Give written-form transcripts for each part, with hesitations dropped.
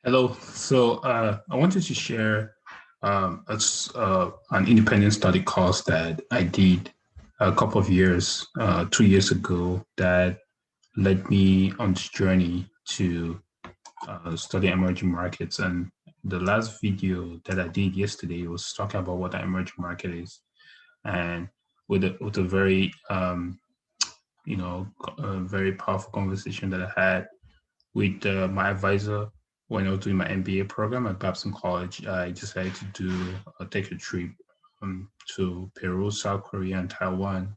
Hello. I wanted to share an independent study course that I did a couple of years, 2 years ago, that led me on this journey to study emerging markets. And the last video that I did yesterday was talking about what an emerging market is, and with a very a very powerful conversation that I had with my advisor when I was doing my MBA program at Babson College. I decided to take a trip to Peru, South Korea, and Taiwan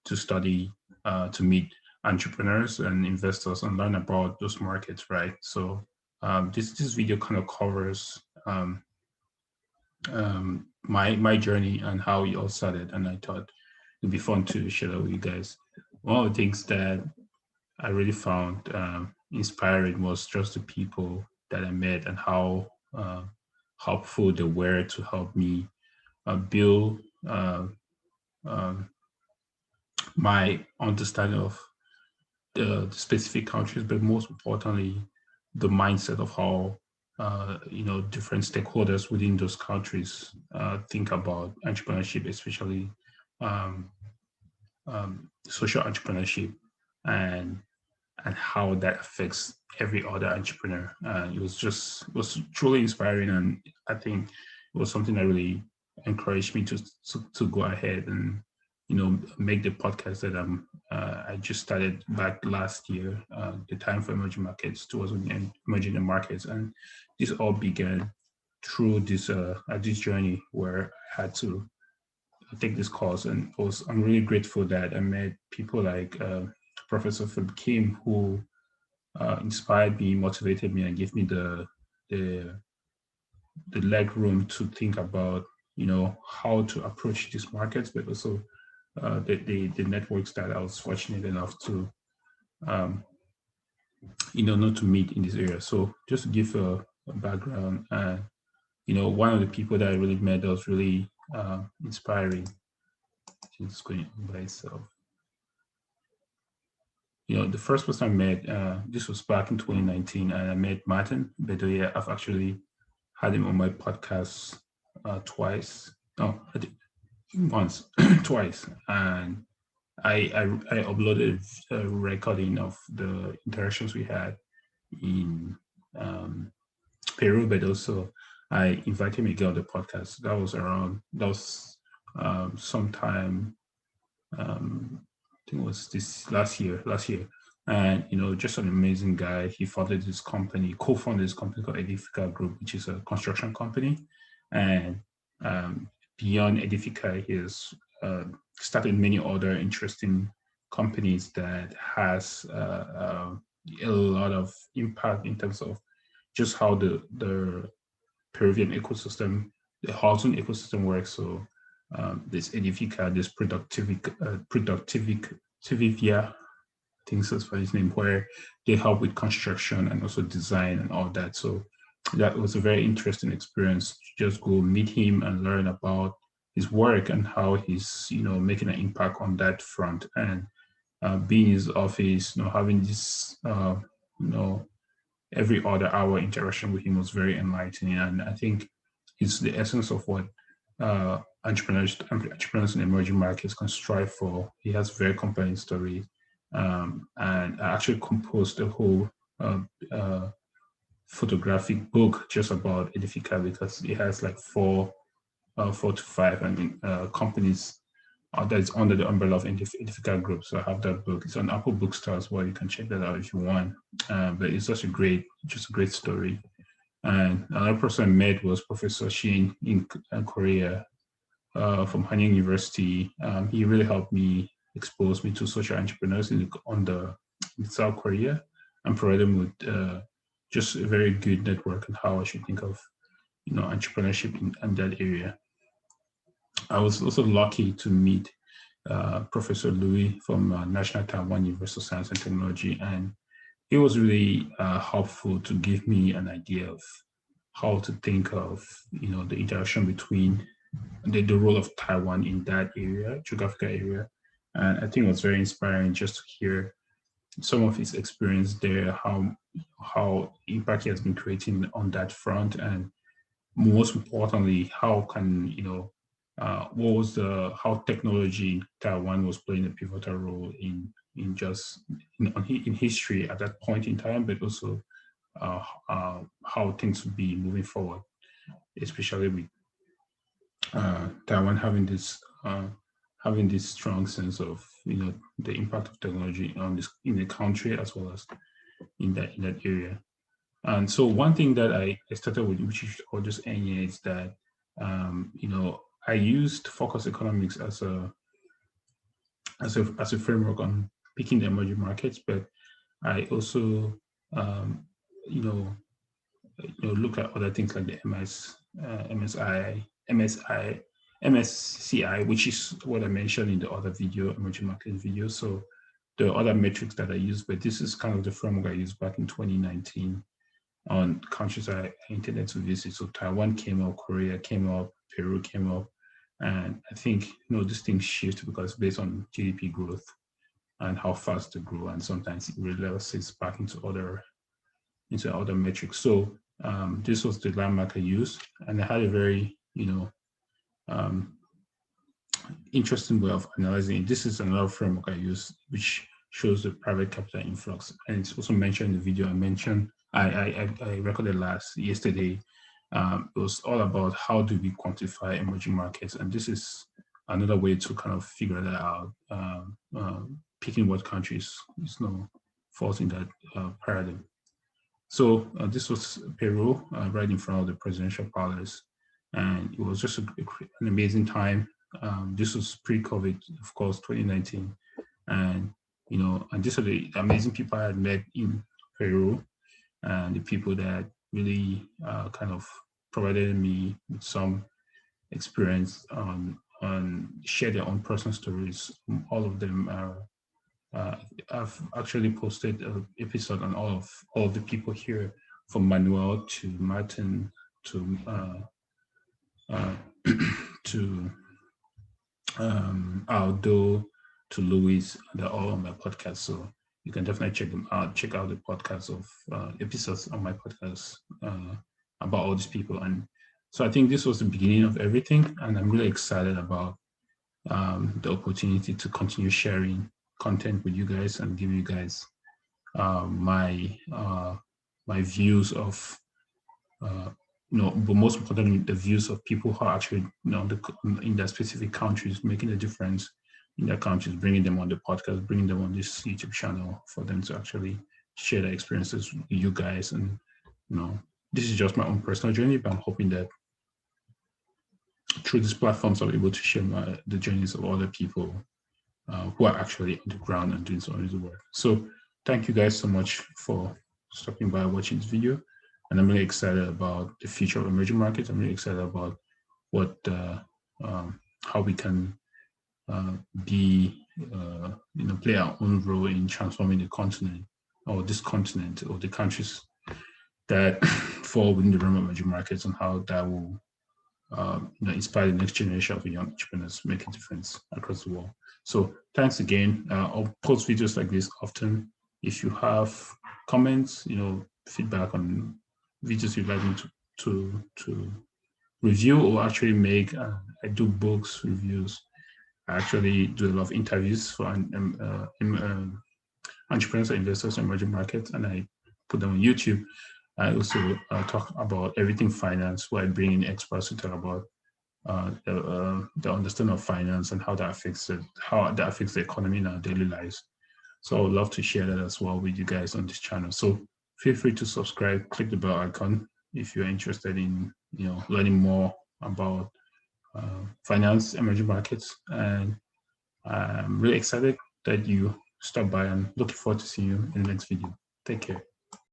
to study, to meet entrepreneurs and investors and learn about those markets, right? This video kind of covers my journey and how it all started, and I thought it'd be fun to share that with you guys. One of the things that I really found inspiring was just the people that I met and how helpful they were to help me build um, my understanding of the specific countries, but most importantly, the mindset of how different stakeholders within those countries think about entrepreneurship, especially um, social entrepreneurship, and how that affects every other entrepreneur. It was truly inspiring, and I think it was something that really encouraged me to go ahead and make the podcast that I just started back last year. The time for emerging markets towards emerging markets, and this all began through this journey where I had to take this course, and I'm really grateful that I met people like Professor Philip Kim, who inspired me, motivated me, and gave me the the leg room to think about how to approach these markets, but also the networks that I was fortunate enough to um, not to meet in this area. So just to give a background, one of the people that I really met that was really inspiring. It's going by itself. The first person I met, this was back in 2019, and I met Martin Bedoya. I've actually had him on my podcast twice. No, I think once, twice. And I uploaded a recording of the interactions we had in um, Peru, but also I invited Miguel on the podcast. That was sometime I think it was this last year. And just an amazing guy. He founded this company, co-founded this company called Edifica Group, which is a construction company. And um, beyond Edifica, he has started many other interesting companies that has a lot of impact in terms of just how the Peruvian ecosystem, the housing ecosystem works. So this Edifica, this Productivia, I think that's for his name, where they help with construction and also design and all that. So that was a very interesting experience to just go meet him and learn about his work and how he's making an impact on that front, and being in his office, having this you know every other hour interaction with him was very enlightening. And I think it's the essence of what entrepreneurs in emerging markets can strive for. He has very compelling stories. And I actually composed a whole uh, uh, photographic book just about Edifica, because it has like four to five, companies that is under the umbrella of Edifica Group. So I have that book. It's on Apple Bookstore as well. You can check that out if you want. But it's just a great story. And another person I met was Professor Shin in Korea, from Hanyang University. He really helped me expose me to social entrepreneurs in South Korea, and provided me with just a very good network on how I should think of entrepreneurship in that area. I was also lucky to meet Professor Louis from National Taiwan University of Science and Technology, and he was really helpful to give me an idea of how to think of the interaction between the role of Taiwan in that area, geographical area. And I think it was very inspiring just to hear. some of his experience there, how impact he has been creating on that front, and most importantly, how can what was the how technology in Taiwan was playing a pivotal role in just in history at that point in time, but also how things would be moving forward, especially with Taiwan having this strong sense of the impact of technology on this in the country as well as in that area. And so one thing that I started with, which I'll just end here, is that I used focus economics as a framework on picking the emerging markets, but I also um, you know look at other things like the MSCI, which is what I mentioned in the other video, emerging market video. So the other metrics that I use, but this is kind of the framework I used back in 2019 on countries I intended to visit. So Taiwan came up, Korea came up, Peru came up, and I think this thing shifts because based on GDP growth and how fast they grow, and sometimes it reverses back into other metrics. So this was the landmark I used, and I had a very um, interesting way of analyzing it. This is another framework I use, which shows the private capital influx, and it's also mentioned in the video I mentioned. I recorded yesterday. It was all about how do we quantify emerging markets, and this is another way to kind of figure that out. Picking what countries falls in that paradigm. So this was Peru, right in front of the presidential palace, and it was just an amazing time. This was pre-COVID, of course, 2019, and and these are the amazing people I had met in Peru, and the people that really kind of provided me with some experience on share their own personal stories. All of them are. I've actually posted an episode on all of the people here, from Manuel to Martin to uh, to Aldo to Louis. They're all on my podcast, so you can definitely check them out. Check out the podcast of episodes on my podcast about all these people. And so I think this was the beginning of everything, and I'm really excited about the opportunity to continue sharing content with you guys and give you guys my my views of but most importantly, the views of people who are actually in their specific countries, making a difference in their countries, bringing them on the podcast, bringing them on this YouTube channel for them to actually share their experiences with you guys. And this is just my own personal journey, but I'm hoping that through these platforms, I'm able to share the journeys of other people who are actually on the ground and doing some of the work. So thank you guys so much for stopping by watching this video. And I'm really excited about the future of emerging markets. I'm really excited about what how we can play our own role in transforming the continent, or this continent, or the countries that fall within the realm of emerging markets, and how that will inspire the next generation of young entrepreneurs, make a difference across the world. So thanks again. I'll post videos like this often. If you have comments, feedback on videos you'd like me to review or actually make, I do books reviews. I actually do a lot of interviews for entrepreneurs and investors in emerging markets, and I put them on YouTube. I also talk about everything finance, where I bring in experts to talk about the understanding of finance and how that affects the economy in our daily lives. So I would love to share that as well with you guys on this channel. So feel free to subscribe, click the bell icon if you're interested in learning more about finance, emerging markets, and I'm really excited that you stopped by, and looking forward to seeing you in the next video. Take care.